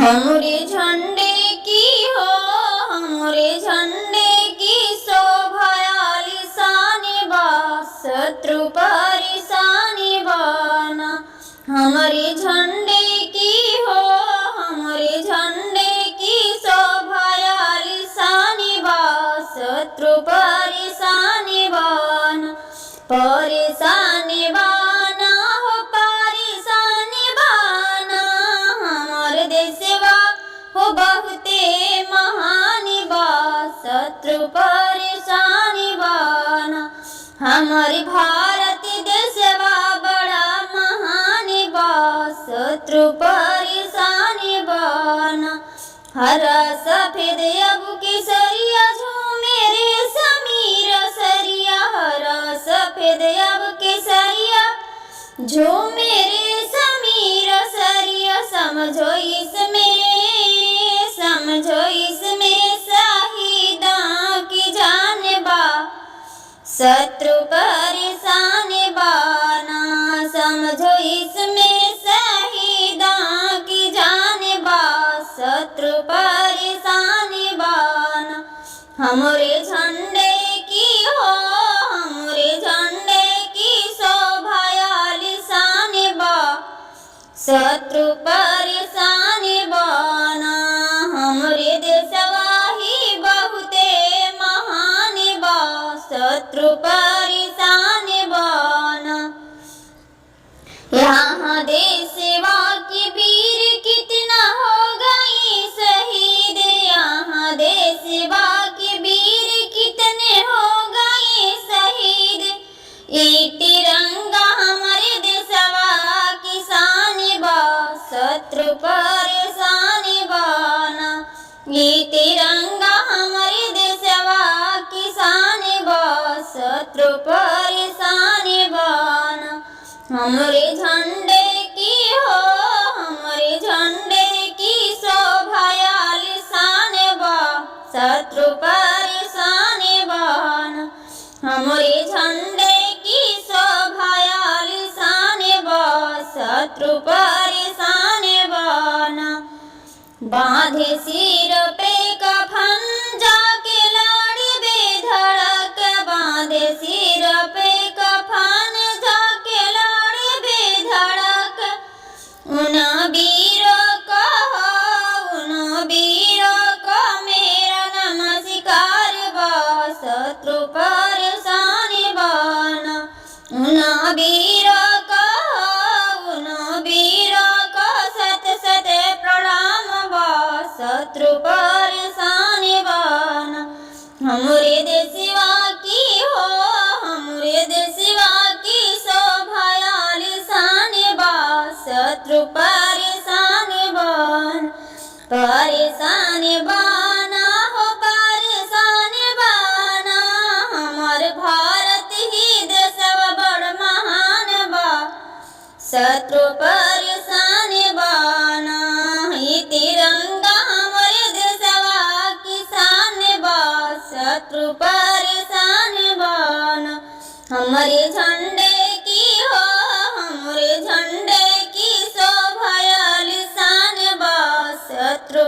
हमरे झंडे की हो, हमरे झंडे की शोभा आलीशान बा, शत्रु परेशान बाना। हमरे झंडे की हो, हमरे झंडे की शोभा आलीशान बा, शत्रु परेशान बाना। परेशान बाना हो, परेशान बाना। हमर देशवा हो बहुते महान बा, शत्रु परेशान बाना। हमर भारत देशवा बड़ा महान बा, शत्रु परेशान बाना। हरा सफेद अब केसरिया झूमे रेशमी रसरिया, हरा सफेद अब केसरिया झूमे रेशमी रसरिया। समझो इसमें शहीदां की जान बा, शत्रु परेशान बाना। समझो इसमें शहीदां की जान बा, शत्रु परेशान बाना। हमरे झंडे की हो, हमरे झंडे की शोभा आलीशान बा, शत्रु परेशान बाना। हमरे देशवा ही बहुते महान बा, शत्रु परेशान बाना। यहाँ देशवा के वीर कितना हो गए शहीद, यहाँ देशवा के वीर कितने हो गए शहीद। ये तिरंगा हमारे देशवा की शान बा, शत्रु परेशान बाना। ये तिरंगा हमारे देशवा की शान बा, शत्रु परेशान बाना। हमरे झंडे की हो, हमरे झंडे की शोभा आलीशान बा, शत्रु परेशान बाना। हमरे झंडे की शोभा आलीशान बा, शत्रु परेशान बाना। बांधे सिर पे कफन जाके लड़ी बेधड़क, बांधे सिर पे कफन जाके लड़ी बेधड़क। उन वीरों को हो, उन वीरों को मेरा नमस्कार बा, शत्रु परेशान बाना। उन वीरों को हो, उन वीरों को सत सत प्रणाम बा, शत्रु परेशान बाना। हमरे देशवा की हो, हमरे देशवा की शोभा आलीशान बा, शत्रु परेशान बाना। परेशान बाना हो, परेशान बाना। हमार भारत ही देशवा बड़ महान बा, शत्रु परेशान बाना। ये तिरंगा हमारे देशवा की शान बा, शत्रु परेशान बाना। हमरे झंडे की हो, हमरे झंडे की शोभा आलीशान बा, शत्रु